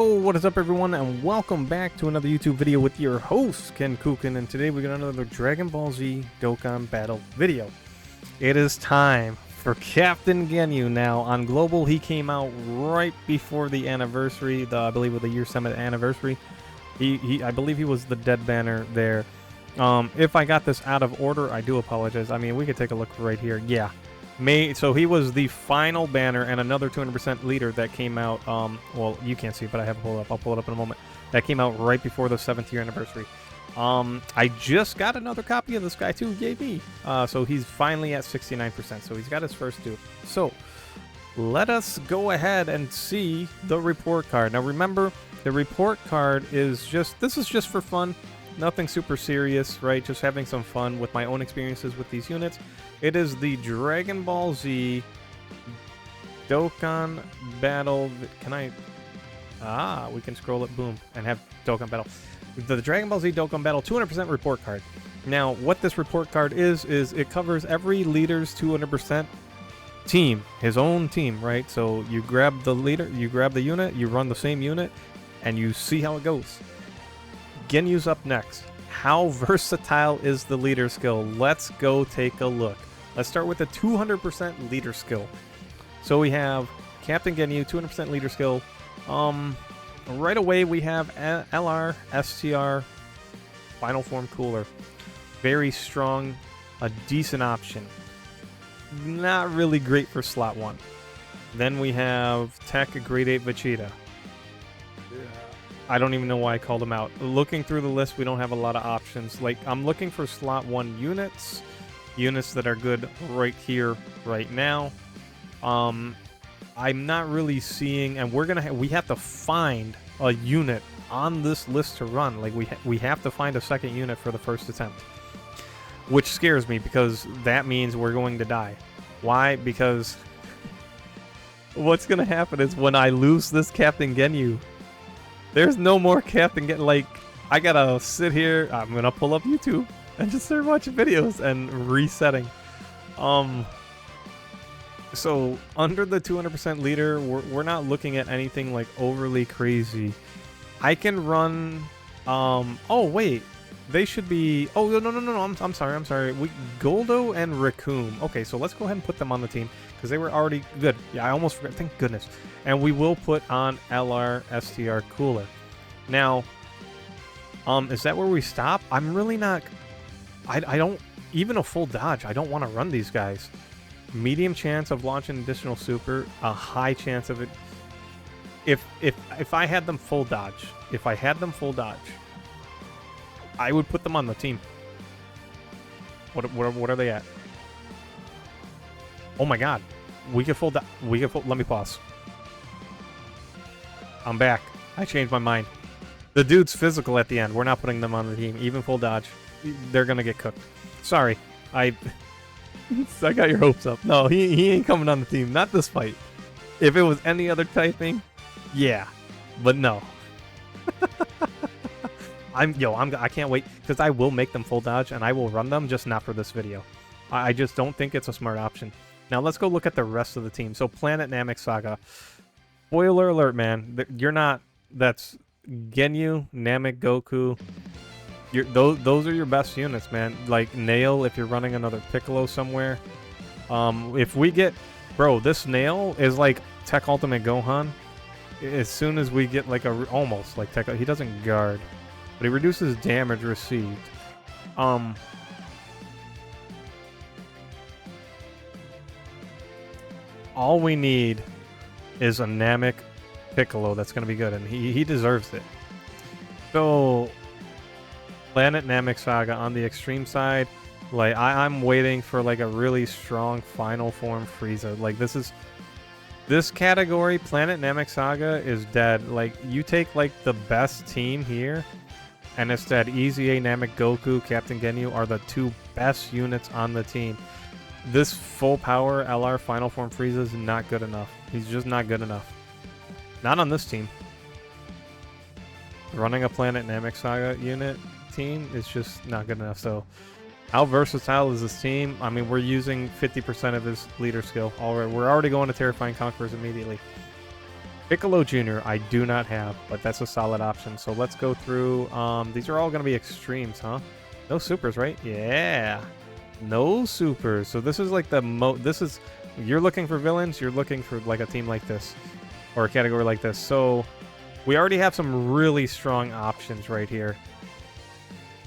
Oh, what is up everyone, and welcome back to another YouTube video with your host, Kenkukun, and today we got another Dragon Ball Z Dokkan battle video. It is time for Captain Ginyu. Now, on Global, he came out right before the anniversary, I believe with the year 7 anniversary. I believe he was the dead banner there. If I got this out of order, I do apologize. I mean, we could take a look right here. Yeah. So he was the final banner and another 200% leader that came out, well, you can't see it, but I have it pulled up. I'll pull it up in a moment. That came out right before the 7th year anniversary. I just got another copy of this guy too, yay me. So he's finally at 69%, so he's got his first two. So, let us go ahead and see the report card. Now remember, the report card is this is just for fun. Nothing super serious, right? Just having some fun with my own experiences with these units. It is the Dragon Ball Z Dokkan Battle. We can scroll it, boom, and have Dokkan Battle. The Dragon Ball Z Dokkan Battle 200% report card. Now, what this report card is it covers every leader's 200% team, his own team, right? So you grab the leader, you grab the unit, you run the same unit, and you see how it goes. Ginyu's up next. How versatile is the leader skill? Let's go take a look. Let's start with the 200% leader skill. So we have Captain Ginyu, 200% leader skill. Right away we have LR, STR, Final Form Cooler. Very strong, a decent option. Not really great for slot 1. Then we have Tech Grade 8 Vegeta. I don't even know why I called them out. Looking through the list, we don't have a lot of options. Like, I'm looking for slot 1 units that are good right here, right now. I'm not really seeing, and we have to find a unit on this list to run. Like, we have to find a second unit for the first attempt, which scares me because that means we're going to die. Why? Because what's gonna happen is when I lose this Captain Ginyu, there's no more Captain Ginyu. Like, I gotta sit here. I'm gonna pull up YouTube and just start watching videos and resetting. So under the 200% leader, we're not looking at anything like overly crazy. I can run. Oh wait, they should be. Oh no. I'm sorry. Goldo and Raccoon. Okay, so let's go ahead and put them on the team because they were already good. Yeah, I almost forgot. Thank goodness. And we will put on LR STR Cooler. Now, is that where we stop? I'm really not. I don't even a full dodge. I don't want to run these guys. Medium chance of launching additional super. A high chance of it. If I had them full dodge, I would put them on the team. What are they at? Oh my god. We could full let me pause. I'm back. I changed my mind. The dude's physical at the end. We're not putting them on the team. Even full dodge. They're gonna get cooked. Sorry. I got your hopes up. No, he ain't coming on the team. Not this fight. If it was any other typing, yeah. But no. I can't wait because I will make them full dodge and I will run them, just not for this video. I just don't think it's a smart option. Now let's go look at the rest of the team. So Planet Namek Saga. Spoiler alert, man. You're not. That's Ginyu, Namek, Goku. Those are your best units, man. Like Nail, if you're running another Piccolo somewhere. If we get, bro, this Nail is like Tech Ultimate Gohan. As soon as we get like almost like Tech, he doesn't guard, but he reduces damage received. All we need is a Namek Piccolo that's going to be good, and he deserves it. So, Planet Namek Saga on the extreme side, like I'm waiting for like a really strong Final Form Frieza. Like this category, Planet Namek Saga is dead. Like you take like the best team here, and it's that Easy A, Namek, Goku, Captain Ginyu are the two best units on the team. This full power LR Final Form Frieza is not good enough. He's just not good enough. Not on this team. Running a Planet Namek Saga unit team is just not good enough. So, how versatile is this team? I mean, we're using 50% of his leader skill already. We're already going to Terrifying Conquerors immediately. Piccolo Jr. I do not have, but that's a solid option. So let's go through. These are all going to be extremes, huh? No supers, right? Yeah. No supers. So this is like this is, you're looking for villains, you're looking for like a team like this. Or a category like this. So we already have some really strong options right here.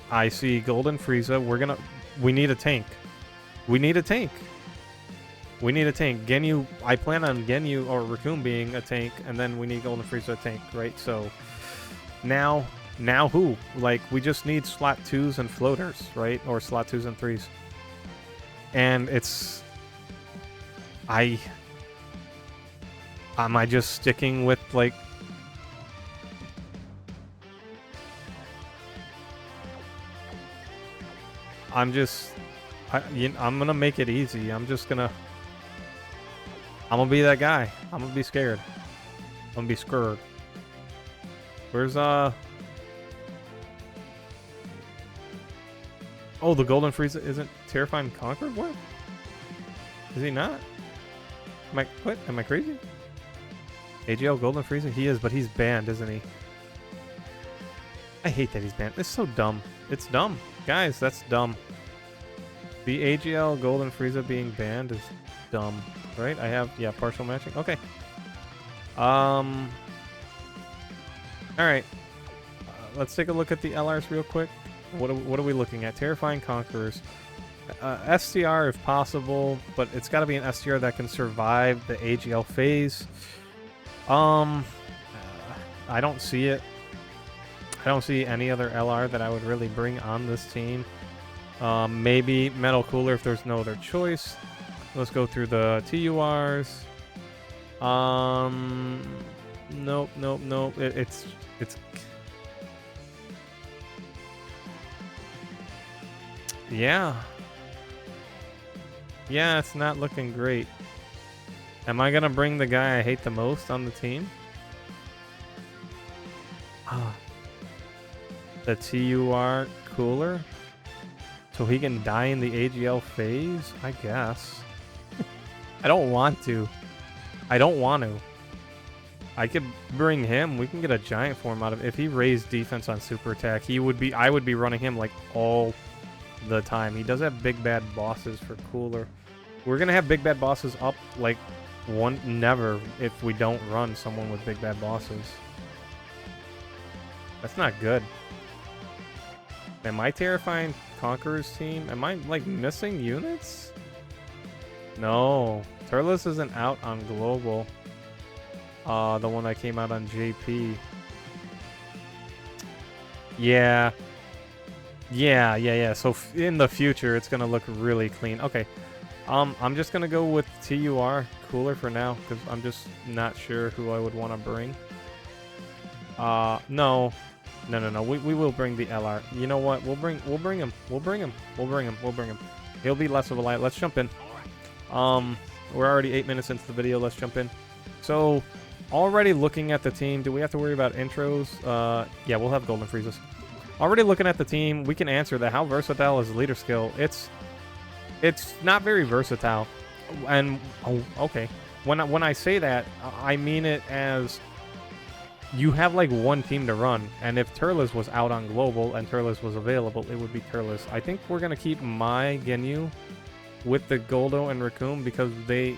I see Golden Frieza. We need a tank. We need a tank. We need a tank. Ginyu, I plan on Ginyu or Raccoon being a tank, and then we need Golden Frieza a tank, right? So now who? Like, we just need slot 2s and floaters, right? Or slot 2s and 3s. And it's... Am I just sticking with, like... I'm gonna make it easy. I'm gonna be that guy. I'm gonna be scared. I'm gonna be scared. Where's, Oh, the Golden Frieza isn't Terrifying Conqueror? What? Is he not? What? Am I crazy? AGL Golden Frieza? He is, but he's banned, isn't he? I hate that he's banned. It's so dumb. It's dumb. Guys, that's dumb. The AGL Golden Frieza being banned is dumb. Right? I have, yeah, partial matching. Okay. Alright. Let's take a look at the LRs real quick. What are we looking at? Terrifying Conquerors. STR if possible, but it's got to be an STR that can survive the AGL phase. I don't see it. I don't see any other LR that I would really bring on this team. Maybe Metal Cooler if there's no other choice. Let's go through the TURs. Nope. It's yeah. Yeah, it's not looking great. Am I gonna bring the guy I hate the most on the team? The TUR Cooler? So he can die in the AGL phase? I guess. I don't want to. I don't want to. I could bring him. We can get a giant form out of it. If he raised defense on super attack, I would be running him like all the time. He does have big bad bosses for Cooler. We're gonna have big bad bosses up like never if we don't run someone with big bad bosses. That's not good. Am I Terrifying Conqueror's team? Am I like missing units? No. Turles isn't out on Global. The one that came out on JP. Yeah. So in the future, it's gonna look really clean. Okay. I'm just gonna go with TUR Cooler for now because I'm just not sure who I would want to bring. No. We will bring the LR. You know what? We'll bring him. We'll bring him. He'll be less of a light. Let's jump in. We're already 8 minutes into the video. Let's jump in. So, already looking at the team. Do we have to worry about intros? Yeah, we'll have Golden Friezas. Already looking at the team, we can answer that. How versatile is leader skill? It's not very versatile. And okay, when I say that, I mean it as you have like one team to run, and if Turles was out on Global and Turles was available, it would be Turles. I think we're gonna keep my Ginyu with the Goldo and Raccoon because they're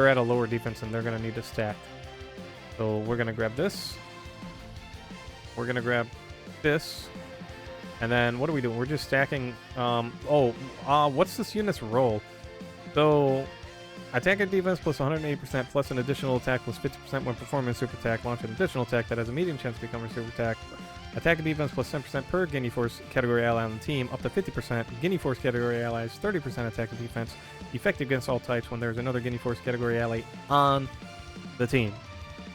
at a lower defense and they're gonna need to stack. So we're gonna grab this. We're gonna grab this. And then what are we doing? We're just stacking. What's this unit's role? So attack and defense plus 180% plus an additional attack plus 50% when performing a super attack. Launch an additional attack that has a medium chance of becoming a super attack. Attack and defense plus 10% per Ginyu Force category ally on the team, up to 50%. Ginyu Force category allies, 30% attack and defense. Effective against all types when there's another Ginyu Force category ally on the team.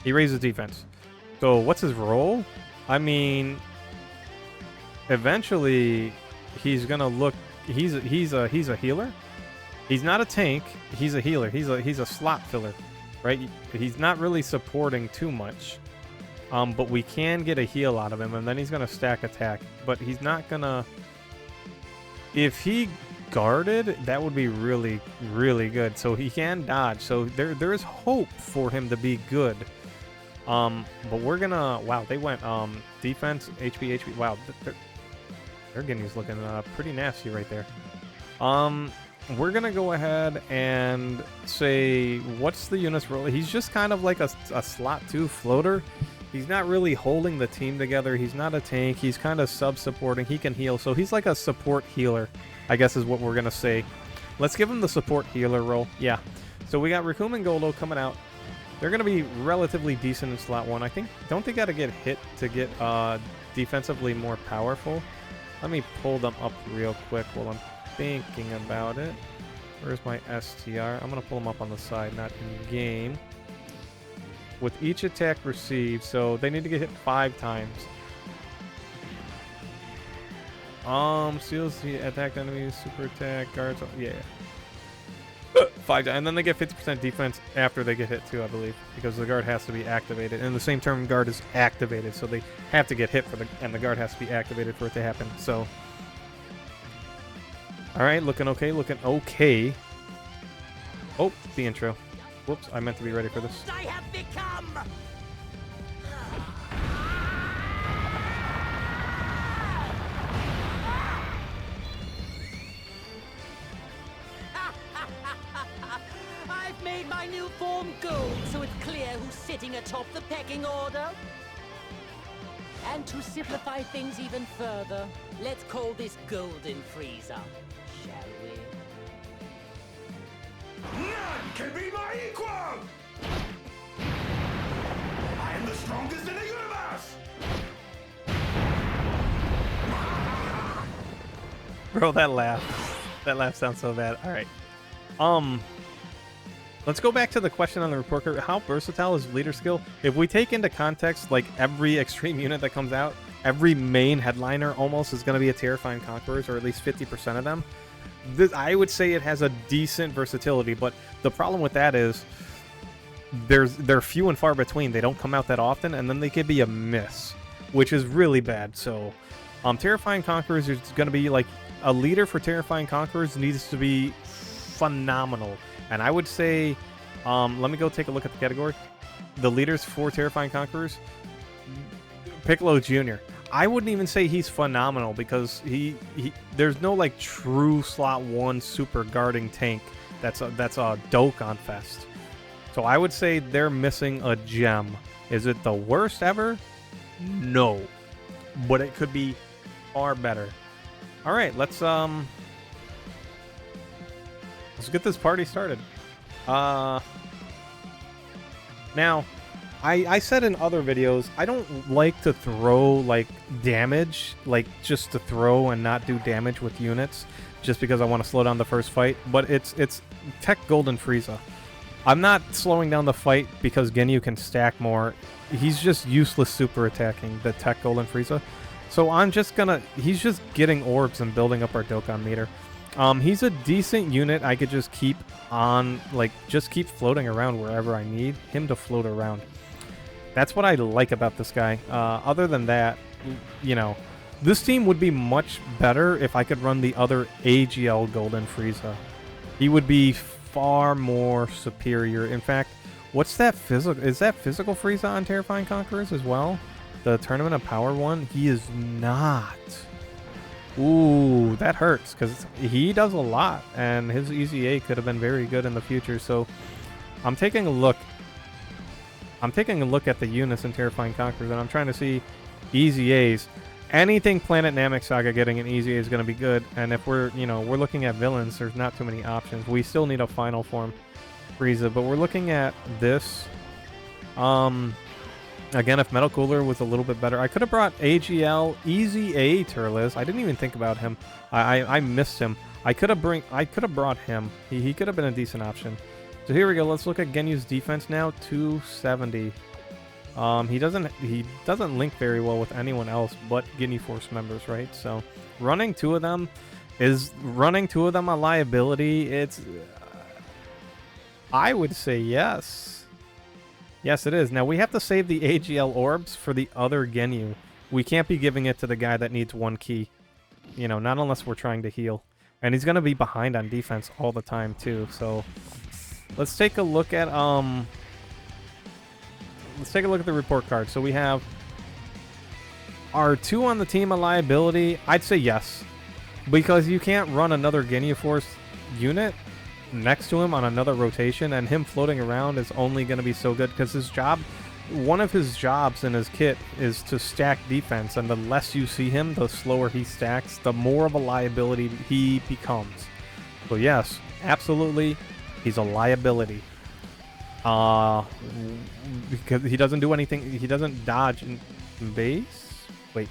He raises defense. So what's his role? I mean, eventually he's gonna look. He's a healer. He's not a tank. He's a healer. He's a slot filler, right? He's not really supporting too much. But we can get a heal out of him, and then he's gonna stack attack. But he's not gonna. If he guarded, that would be really, really good. So he can dodge. So there is hope for him to be good. But we're gonna, wow, they went defense, HP, HP. Wow, their Ginyu's looking pretty nasty right there. We're gonna go ahead and say, what's the unit's role? He's just kind of like a slot 2 floater. He's not really holding the team together. He's not a tank. He's kind of sub-supporting. He can heal. So he's like a support healer, I guess is what we're going to say. Let's give him the support healer role. Yeah. So we got Raccoon and Goldo coming out. They're going to be relatively decent in slot 1. Don't they got to get hit to get defensively more powerful? Let me pull them up real quick while I'm thinking about it. Where's my STR? I'm going to pull them up on the side, not in game. With each attack received, so they need to get hit 5 times. Steals the attacked enemies, super attack, guards, yeah. 5 times, and then they get 50% defense after they get hit too, I believe, because the guard has to be activated. And the same term, guard is activated, so they have to get hit and the guard has to be activated for it to happen. So, all right, looking okay, looking okay. Oh, the intro. Whoops, I meant to be ready for this. I have become. I've made my new form gold, so it's clear who's sitting atop the pecking order. And to simplify things even further, let's call this Golden Frieza, shall we? None can be my equal! I am the strongest in the universe! Bro, that laugh sounds so bad. All right. Let's go back to the question on the report card. How versatile is leader skill? If we take into context, like, every extreme unit that comes out, every main headliner almost is going to be a Terrifying Conquerors, or at least 50% of them. I would say it has a decent versatility, but the problem with that is they're few and far between. They don't come out that often, and then they could be a miss, which is really bad. So, Terrifying Conquerors is going to be like a leader for Terrifying Conquerors needs to be phenomenal. And I would say, let me go take a look at the category. The leaders for Terrifying Conquerors, Piccolo Jr. I wouldn't even say he's phenomenal because there's no like true slot 1 super guarding tank that's a Dokkan fest. So I would say they're missing a gem. Is it the worst ever? No, but it could be far better. All right, let's get this party started. Now, I said in other videos, I don't like to throw, like, damage, like, just to throw and not do damage with units, just because I want to slow down the first fight, but it's Tech Golden Frieza. I'm not slowing down the fight because Ginyu can stack more. He's just useless super attacking the Tech Golden Frieza. So he's just getting orbs and building up our Dokkan meter. He's a decent unit. I could just keep on, like, just keep floating around wherever I need him to float around. That's what I like about this guy. Other than that, you know, this team would be much better if I could run the other AGL Golden Frieza. He would be far more superior. In fact, what's that physical? Is that physical Frieza on Terrifying Conquerors as well? The Tournament of Power one? He is not. Ooh, that hurts because he does a lot, and his Easy A could have been very good in the future. So I'm taking a look. I'm taking a look at the units in Terrifying Conquerors, and I'm trying to see Easy A's. Anything Planet Namek Saga getting an Easy A is going to be good. And if we're looking at villains, there's not too many options. We still need a final form Frieza, but we're looking at this. Again, if Metal Cooler was a little bit better, I could have brought AGL Easy A Turles. I didn't even think about him. I missed him. I could have brought him. He could have been a decent option. So here we go. Let's look at Genyu's defense now. 270. He doesn't link very well with anyone else but Ginyu Force members, right? So running two of them a liability? It's I would say yes. Yes, it is. Now we have to save the AGL orbs for the other Ginyu. We can't be giving it to the guy that needs one key. You know, not unless we're trying to heal. And he's going to be behind on defense all the time, too. So let's take a look at the report card. So we have, are 2 on the team a liability? I'd say yes. Because you can't run another Ginyu Force unit next to him on another rotation, and him floating around is only going to be so good because his job, one of his jobs in his kit is to stack defense, and the less you see him, the slower he stacks, the more of a liability he becomes. So yes, absolutely, he's a liability. Because he doesn't do anything, he doesn't dodge in base? Wait.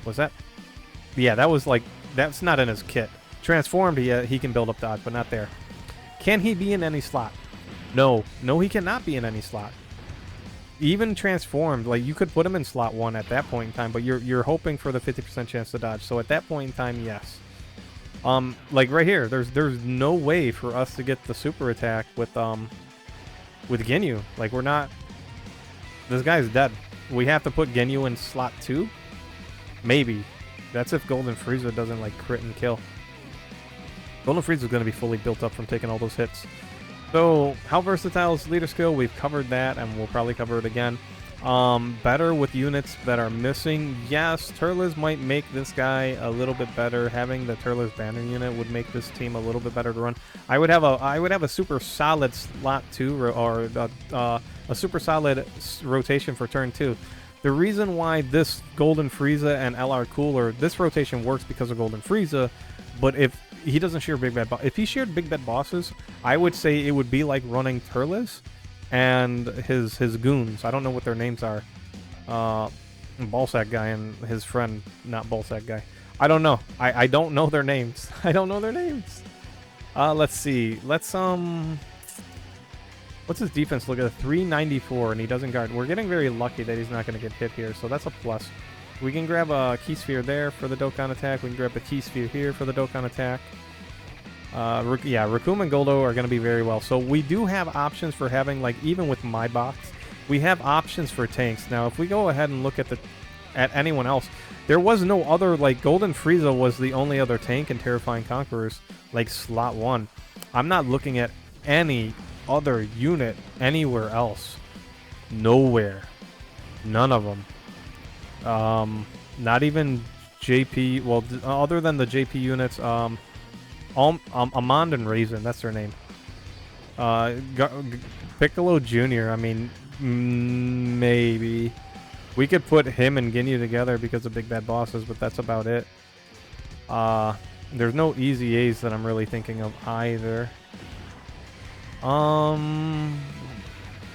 Was that? Yeah, that was like, that's not in his kit. Transformed, he can build up dodge, but not there. Can he be in any slot? No. No, he cannot be in any slot. Even transformed, like, you could put him in slot 1 at that point in time, but you're hoping for the 50% chance to dodge. So at that point in time, yes. Like right here, there's no way for us to get the super attack with Ginyu. Like, we're not... This guy's dead. We have to put Ginyu in slot 2? Maybe. That's if Golden Frieza doesn't, like, crit and kill. Golden Frieza is going to be fully built up from taking all those hits. So, how versatile is leader skill? We've covered that, and we'll probably cover it again. Better with units that are missing. Yes, Turles might make this guy a little bit better. Having the Turles banner unit would make this team a little bit better to run. I would have a super solid slot 2 or a super solid rotation for turn 2. The reason why this Golden Frieza and LR Cooler, this rotation works because of Golden Frieza, but if he doesn't share Big Bad if he shared Big Bad Bosses, I would say it would be like running Turles and his goons. I don't know what their names are. Ballsack guy and his friend, not Ballsack guy. I don't know. I don't know their names. I don't know their names. Let's see. Let's what's his defense look at? 394, and he doesn't guard. We're getting very lucky that he's not going to get hit here, so that's a plus. We can grab a Key Sphere there for the Dokkan attack. We can grab a Key Sphere here for the Dokkan attack. Yeah, Raccoon and Goldo are going to be very well. So we do have options for having, like, even with my box, we have options for tanks. Now, if we go ahead and look at anyone else, there was no other, like, Golden Frieza was the only other tank in Terrifying Conquerors, like, slot 1. I'm not looking at any other unit anywhere else. Nowhere. None of them. Not even JP. Well, other than the JP units, Amand and Raisin, that's their name. Piccolo Jr. I mean, maybe we could put him and Ginyu together because of Big Bad Bosses, but that's about it. There's no easy A's that I'm really thinking of either. In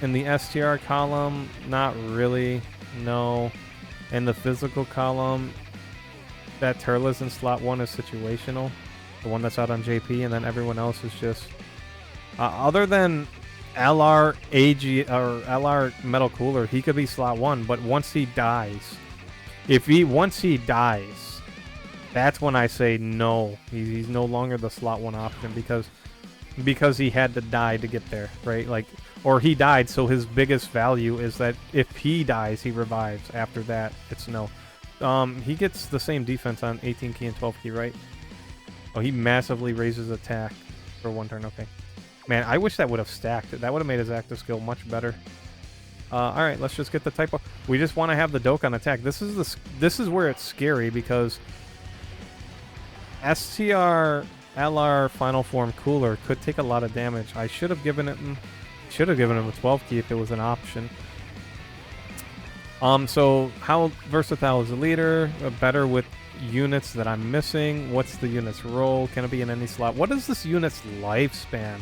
the STR column, not really. No. In the physical column, that Turles in slot 1 is situational. The one that's out on JP, and then everyone else is just... other than LR AG or LR Metal Cooler, he could be slot 1, but once he dies... Once he dies, that's when I say no. He's no longer the slot 1 option because he had to die to get there, right? Like, or he died, so his biggest value is that if he dies, he revives. After that, it's no. He gets the same defense on 18 key and 12 key, right? Oh, he massively raises attack for 1 turn. Okay. Man, I wish that would have stacked. That would have made his active skill much better. Alright, let's just get the typo. We just want to have the Dokkan attack. This is where it's scary because STR LR Final Form Cooler could take a lot of damage. I should have given him a 12 key if it was an option. So how versatile is the leader? Better with units that I'm missing. What's the unit's role? Can it be in any slot? What is this unit's lifespan?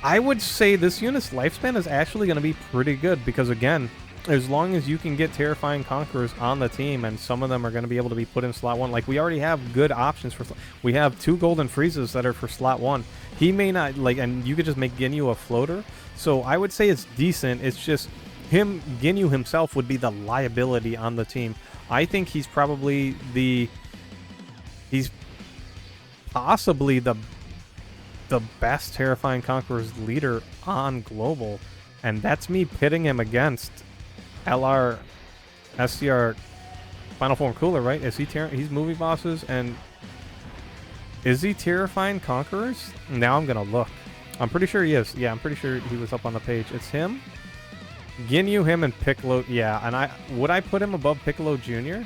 I would say this unit's lifespan is actually going to be pretty good because, again, as long as you can get Terrifying Conquerors on the team, and some of them are going to be able to be put in slot 1. Like, we already have good options for... We have 2 Golden Friezas that are for slot 1. He may not... Like, and you could just make Ginyu a floater. So I would say it's decent. It's just Ginyu himself would be the liability on the team. I think he's probably He's possibly the best Terrifying Conquerors leader on Global. And that's me pitting him against LR, SCR, Final Form Cooler, right? Is he he's movie bosses, and is he terrifying conquerors? Now I'm gonna look. I'm pretty sure he is. Yeah, I'm pretty sure he was up on the page. It's him, Ginyu, him, and Piccolo. Yeah, and would I put him above Piccolo Jr.?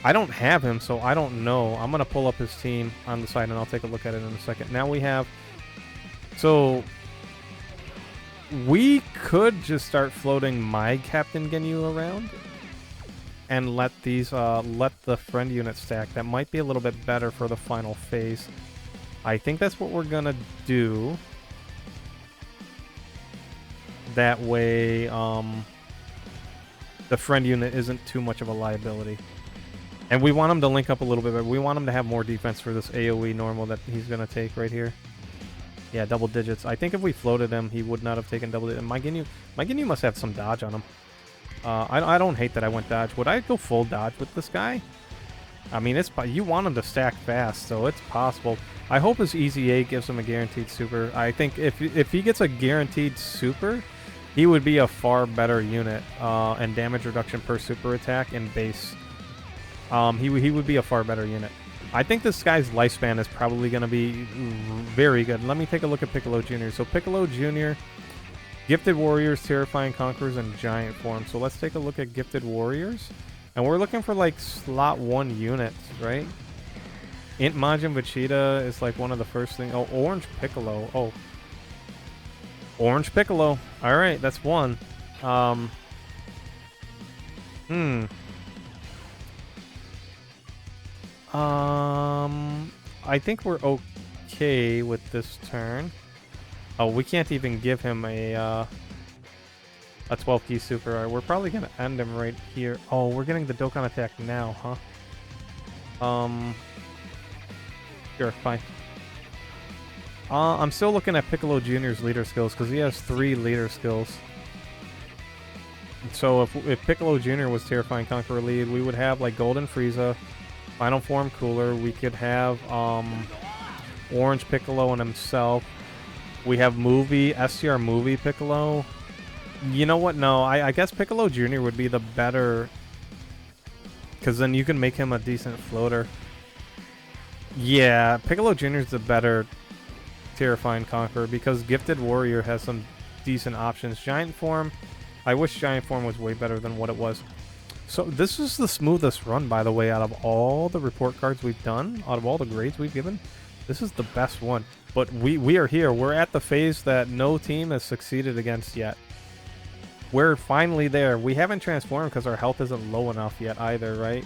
I don't have him, so I don't know. I'm gonna pull up his team on the side, and I'll take a look at it in a second. Now we have, so we could just start floating my Captain Ginyu around and let these let the friend unit stack. That might be a little bit better for the final phase. I think that's what we're gonna do. That way the friend unit isn't too much of a liability. And we want him to link up a little bit, but we want him to have more defense for this AoE normal that he's gonna take right here. Yeah, double digits. I think if we floated him, he would not have taken double digits. My Ginyu must have some dodge on him. I don't hate that I went dodge. Would I go full dodge with this guy? I mean, you want him to stack fast, so it's possible. I hope his Easy A gives him a guaranteed super. I think if he gets a guaranteed super, he would be a far better unit and damage reduction per super attack and base. He would be a far better unit. I think this guy's lifespan is probably going to be very good. Let me take a look at Piccolo Jr. So Piccolo Jr., Gifted Warriors, Terrifying Conquerors, and Giant Form. So let's take a look at Gifted Warriors. And we're looking for like slot 1 units, right? Int Majin Vegeta is like one of the first things. Oh, Orange Piccolo. Oh. Orange Piccolo. Alright, that's one. I think we're okay with this turn. Oh, we can't even give him a 12 key super. Right, we're probably gonna end him right here. Oh, we're getting the Dokkan attack now, huh? Sure, fine. I'm still looking at Piccolo Jr.'s leader skills because he has 3 leader skills. So if Piccolo Jr. was Terrifying Conqueror lead, we would have like Golden Frieza, Final Form Cooler. We could have Orange Piccolo and himself. We have STR Movie Piccolo. You know what? No, I guess Piccolo Jr. would be the better, because then you can make him a decent floater. Yeah, Piccolo Jr. is the better Terrifying Conqueror because Gifted Warrior has some decent options. Giant Form, I wish Giant Form was way better than what it was. So this is the smoothest run, by the way, out of all the report cards we've done, out of all the grades we've given. This is the best one. But we are here. We're at the phase that no team has succeeded against yet. We're finally there. We haven't transformed because our health isn't low enough yet either, right?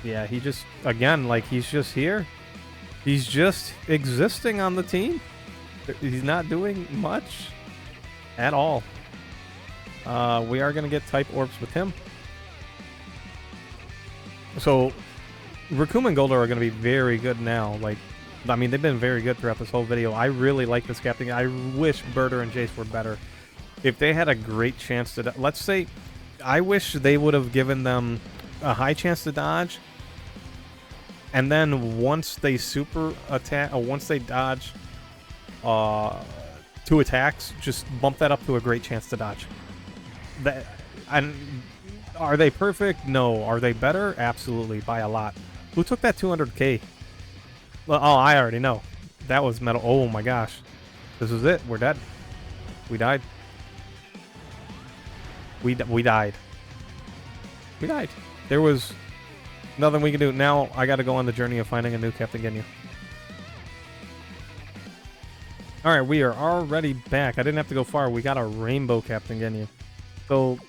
Yeah, he just, again, like, he's just here. He's just existing on the team. He's not doing much at all. We are going to get type orbs with him. So, Raccoon and Goldo are going to be very good now. Like, I mean, they've been very good throughout this whole video. I really like this captain. I wish Berter and Jace were better. If they had a great chance to... Let's say, I wish they would have given them a high chance to dodge. And then once they super attack... Or once they dodge 2 attacks, just bump that up to a great chance to dodge. And are they perfect? No. Are they better? Absolutely, by a lot. Who took that 200k? Well, oh, I already know. That was metal. Oh my gosh. This is it. We're dead. We died. We died. We died. There was nothing we can do. Now I got to go on the journey of finding a new Captain Ginyu. Alright, we are already back. I didn't have to go far. We got a rainbow Captain Ginyu. So,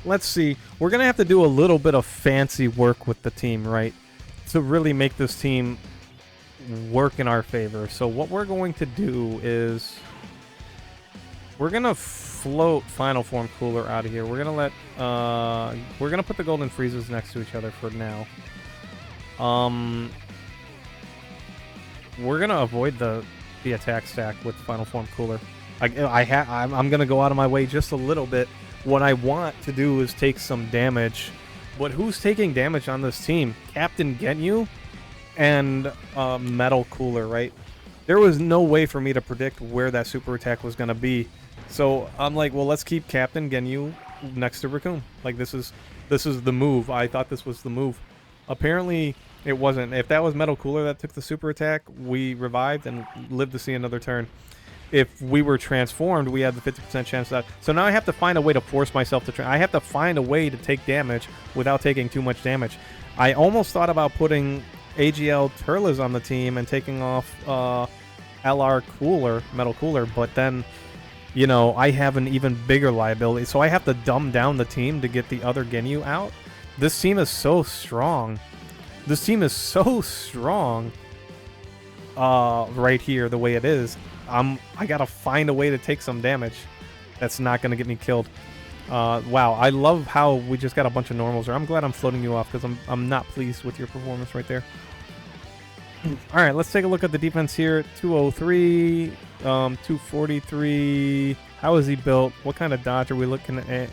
let's see. We're going to have to do a little bit of fancy work with the team, right? To really make this team work in our favor. So what we're going to do is we're going to float Final Form Cooler out of here. We're going to let we're going to put the Golden Friezas next to each other for now. We're going to avoid the attack stack with Final Form Cooler. I'm going to go out of my way just a little bit. What I want to do is take some damage. But who's taking damage on this team? Captain Ginyu and Metal Cooler, right? There was no way for me to predict where that super attack was going to be. So I'm like, well, let's keep Captain Ginyu next to Raccoon. Like, this is This is the move. I thought this was the move. Apparently, it wasn't. If that was Metal Cooler that took the super attack, we revived and lived to see another turn. If we were transformed, we had the 50% chance of that. So now I have to find a way to force myself to... I have to find a way to take damage without taking too much damage. I almost thought about putting AGL Turles on the team and taking off LR Cooler, Metal Cooler, but then, you know, I have an even bigger liability. So I have to dumb down the team to get the other Ginyu out. This team is so strong. This team is so strong right here, the way it is. I gotta find a way to take some damage that's not gonna get me killed. Wow, I love how we just got a bunch of normals. I'm glad I'm floating you off because I'm not pleased with your performance right there. All right, let's take a look at the defense here. 203, 243. How is he built? What kind of dodge are we looking at?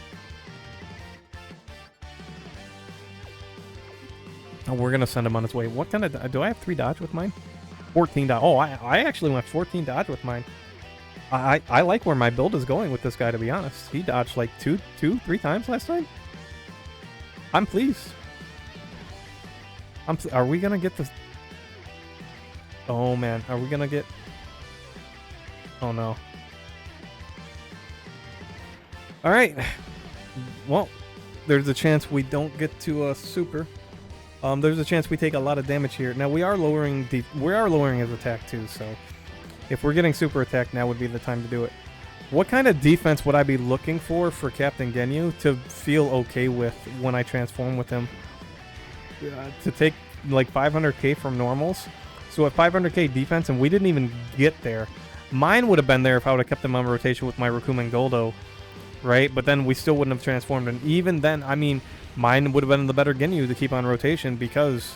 Oh, we're gonna send him on his way. What kind of... do I have 3 dodge with mine? 14 dodge. Oh, I actually went 14 dodge with mine. I like where my build is going with this guy, to be honest. He dodged like 3 times last time. I'm pleased. Are we gonna get this? Oh man, are we gonna get... oh no. Alright. Well, there's a chance we don't get to a super. There's a chance we take a lot of damage here. Now we are lowering his attack too, so if we're getting super attack, now would be the time to do it. What kind of defense would I be looking for Captain Ginyu to feel okay with when I transform with him? To take like 500k from normals. So at 500k defense, and we didn't even get there. Mine would have been there if I would have kept him on rotation with my Rakumen Goldo, right? But then we still wouldn't have transformed, and even then, I mean, mine would have been the better Ginyu to keep on rotation because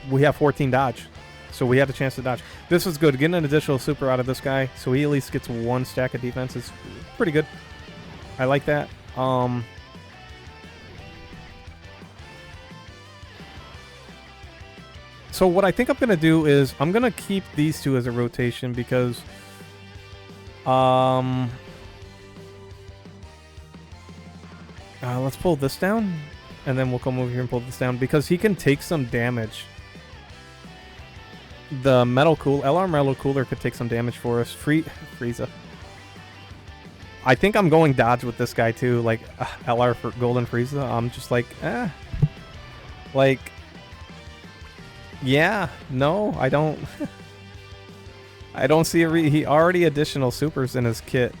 we have 14 dodge. So we had a chance to dodge. This is good. Getting an additional super out of this guy, so he at least gets 1 stack of defense, is pretty good. I like that. So what I think I'm going to do is I'm going to keep these 2 as a rotation because... let's pull this down, and then we'll come over here and pull this down because he can take some damage. The LR Metal Cooler could take some damage for us. Frieza. I think I'm going dodge with this guy too, like LR for Golden Frieza. I'm just like, like, yeah, no, I don't. I don't see he already additional supers in his kit.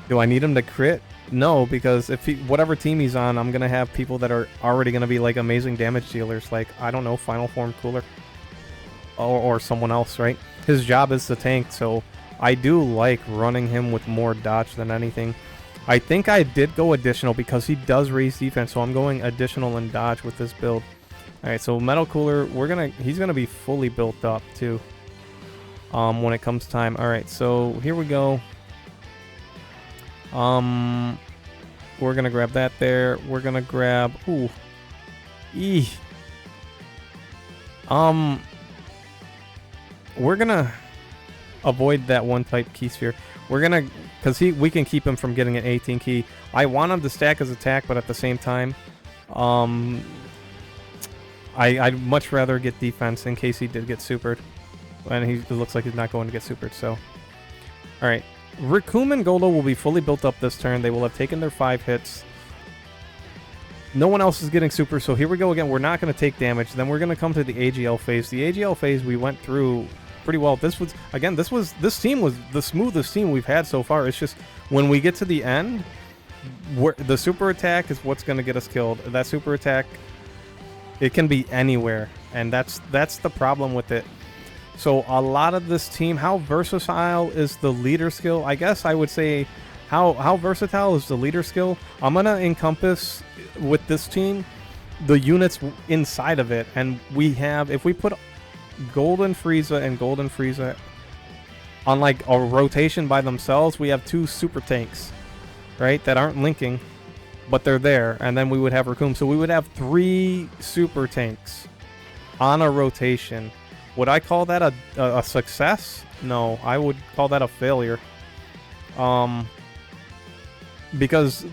Do I need him to crit? No, because if whatever team he's on, I'm gonna have people that are already gonna be like amazing damage dealers, like, I don't know, Final Form Cooler or someone else, right? His job is to tank, so I do like running him with more dodge than anything. I think I did go additional because he does raise defense, so I'm going additional and dodge with this build. All right, so Metal Cooler, he's gonna be fully built up too. When it comes time. All right, so here we go. We're gonna grab that there. We're gonna grab... ooh. Eee. We're gonna avoid that 1 type key sphere. We're gonna... because we can keep him from getting an 18 key. I want him to stack his attack, but at the same time, I'd much rather get defense in case he did get supered. And it looks like he's not going to get supered, so... Alright. Rakumen Goldo will be fully built up this turn. They will have taken their 5 hits. No one else is getting super, so here we go again. We're not going to take damage. Then we're going to come to the AGL phase. The AGL phase we went through pretty well. This team was the smoothest team we've had so far. It's just when we get to the end, the super attack is what's going to get us killed. That super attack, it can be anywhere, and that's the problem with it. So a lot of this team, how versatile is the leader skill? I guess I would say how versatile is the leader skill? I'm going to encompass with this team the units inside of it. And we have, if we put Golden Frieza and Golden Frieza on like a rotation by themselves, we have 2 super tanks, right? That aren't linking, but they're there. And then we would have Raccoon. So we would have 3 super tanks on a rotation. Would I call that a success? No, I would call that a failure. because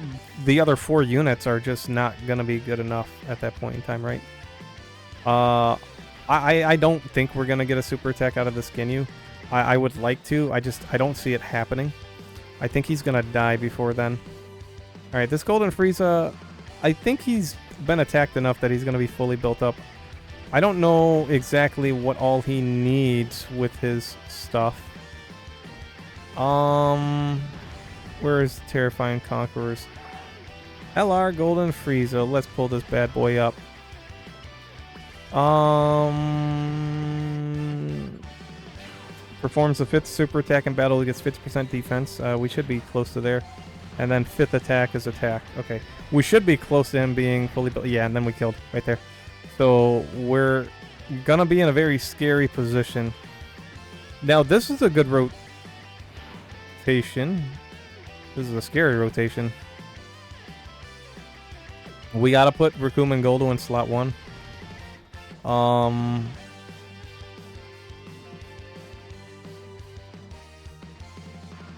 the other 4 units are just not gonna be good enough at that point in time, right? I don't think we're gonna get a super attack out of this Ginyu. I would like to. I don't see it happening. I think he's gonna die before then. All right, this Golden Frieza, I think he's been attacked enough that he's gonna be fully built up. I don't know exactly what all he needs with his stuff. Where is Terrifying Conquerors? LR Golden Frieza. Let's pull this bad boy up. Performs the 5th super attack in battle. He gets 50% defense. We should be close to there. And then 5th attack is attack. Okay. We should be close to him being fully built. Yeah, and then we killed right there. So we're gonna be in a very scary position. Now, this is a good rotation. This is a scary rotation. We gotta put Raccoon and Goldo in slot 1.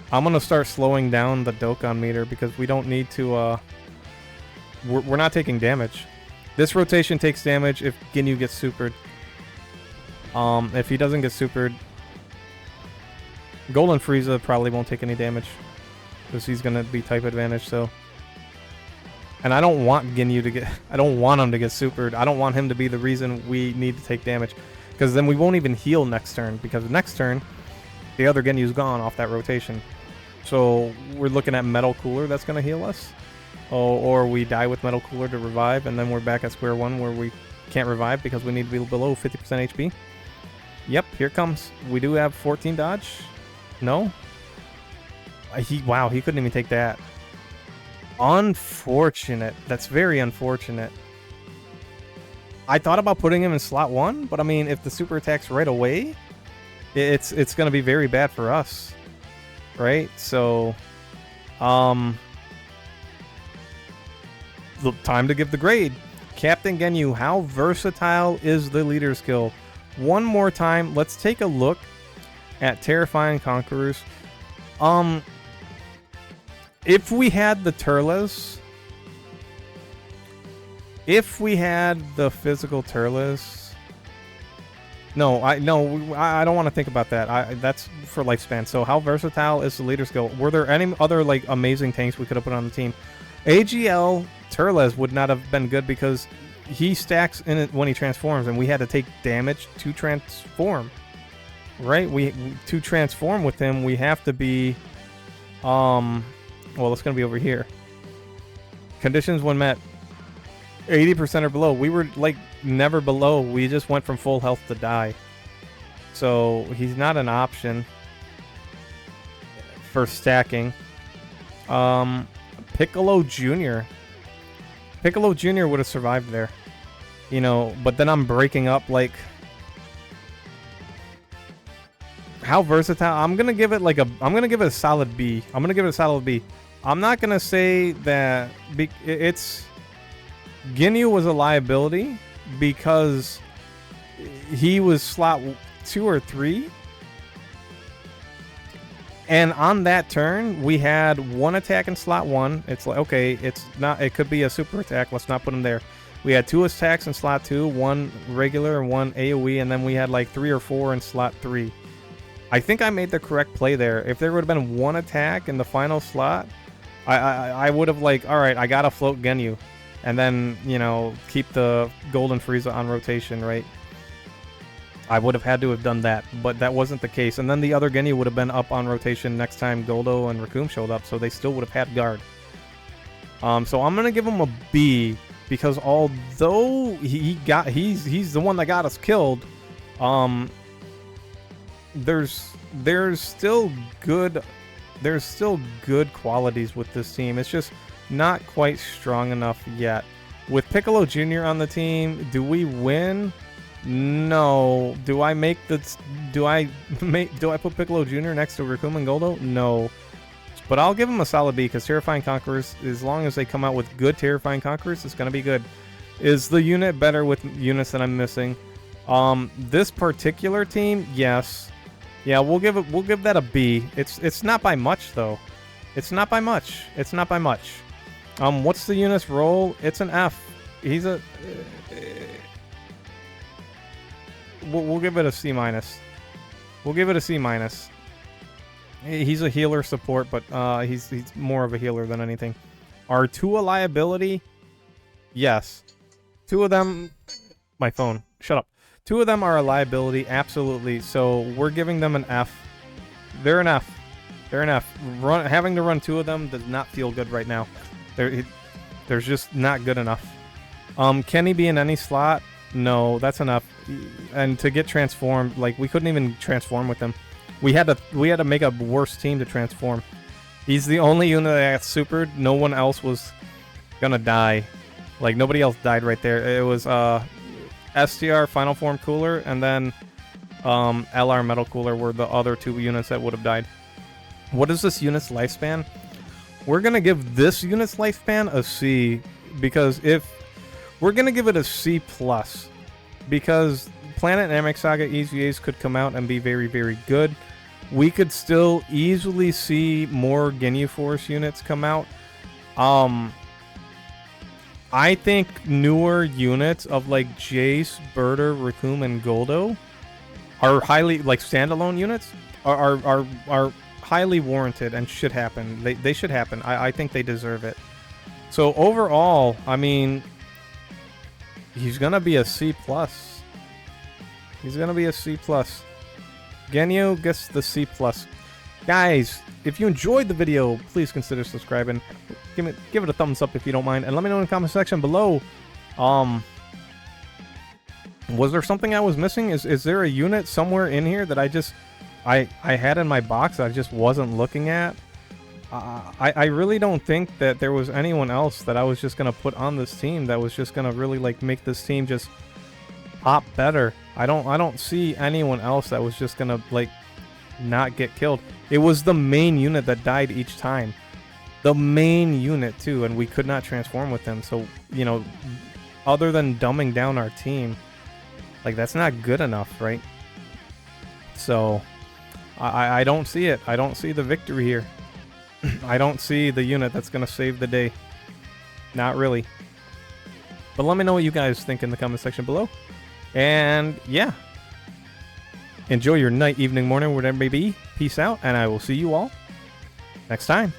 I'm gonna start slowing down the Dokkan meter because we don't need to. We're not taking damage. This rotation takes damage if Ginyu gets supered. If he doesn't get supered, Golden Frieza probably won't take any damage because he's gonna be type advantage. So, and I don't want Ginyu to get. I don't want him to get supered. I don't want him to be the reason we need to take damage, because then we won't even heal next turn. Because next turn, the other Ginyu's gone off that rotation. So we're looking at Metal Cooler that's gonna heal us. Oh, or we die with Metal Cooler to revive, and then we're back at square one where we can't revive because we need to be below 50% HP. Yep, here it comes. We do have 14 dodge. No? Wow, he couldn't even take that. Unfortunate. That's very unfortunate. I thought about putting him in slot 1, but I mean, if the super attacks right away, it's going to be very bad for us. Right? So, time to give the grade. Captain Ginyu, how versatile is the leader skill? One more time, let's take a look at Terrifying Conquerors. If we had the Turles, if we had the physical Turles, no, I don't want to think about that. That's for lifespan. So how versatile is the leader skill? Were there any other like amazing tanks we could have put on the team? AGL Turles would not have been good because he stacks in it when he transforms, and we had to take damage to transform. Right? To transform with him, we have to be well, it's gonna be over here. Conditions when met 80% or below. We were like never below. We just went from full health to die. So he's not an option for stacking. Piccolo Jr. Piccolo Jr. would have survived there. You know, but then I'm breaking up like how versatile. I'm gonna give it like I'm gonna give it a solid B. I'm gonna give it a solid B. I'm not gonna say that it's Ginyu was a liability because he was slot 2 or 3. And on that turn, we had 1 attack in slot 1. It's like, okay, it's not, it could be a super attack. Let's not put him there. We had 2 attacks in slot 2, 1 regular and 1 AoE, and then we had like 3 or 4 in slot 3. I think I made the correct play there. If there would have been 1 attack in the final slot, I would have like, all right, I gotta float Ginyu. And then, you know, keep the Golden Frieza on rotation, right? I would have had to have done that, but that wasn't the case. And then the other Ginyu would have been up on rotation next time Goldo and Raccoon showed up, so they still would have had guard. So I'm gonna give him a B because although he's the one that got us killed, there's still good qualities with this team. It's just not quite strong enough yet. With Piccolo Jr. on the team, do we win? No. Do I put Piccolo Jr. next to Raccoon and Goldo? No. But I'll give him a solid B because Terrifying Conquerors, as long as they come out with good Terrifying Conquerors, it's going to be good. Is the unit better with units that I'm missing? This particular team, yes. Yeah, we'll give that a B. It's not by much though. It's not by much. It's not by much. What's the unit's role? It's an F. He's a... we'll give it a C minus. We'll give it a C minus. He's a healer support, but he's more of a healer than anything. Are 2 a liability? Yes. 2 of them... My phone. Shut up. 2 of them are a liability, absolutely. So we're giving them an F. They're an F. They're an F. Having to run 2 of them does not feel good right now. They're just not good enough. Can he be in any slot? No, that's enough. And to get transformed, like, we couldn't even transform with him. We had to make a worse team to transform. He's the only unit that got supered. No one else was gonna die. Like, nobody else died right there. It was STR Final Form Cooler, and then LR Metal Cooler were the other 2 units that would have died. What is this unit's lifespan? We're gonna give this unit's lifespan a C, because if we're gonna give it a C+, because Planet Namek Saga EVAs could come out and be very, very good. We could still easily see more Ginyu Force units come out. I think newer units of like Jace, Birder, Raccoon, and Goldo are highly, like, standalone units are highly warranted and should happen. They should happen. I think they deserve it. So overall, I mean, he's gonna be a C+. He's gonna be a C+. Ginyu gets the C+. Guys, if you enjoyed the video, please consider subscribing. Give it a thumbs up if you don't mind, and let me know in the comment section below. Was there something I was missing? Is there a unit somewhere in here that I had in my box that I just wasn't looking at? I really don't think that there was anyone else that I was just gonna put on this team that was just gonna really, like, make this team just pop better. I don't see anyone else that was just gonna, like, not get killed. It was the main unit that died each time. The main unit too, and we could not transform with them. So, you know, other than dumbing down our team, like, that's not good enough, right? So I don't see it. I don't see the victory here. I don't see the unit that's gonna save the day. Not really. But let me know what you guys think in the comment section below. And yeah, enjoy your night, evening, morning, whatever it may be. Peace out, and I will see you all next time.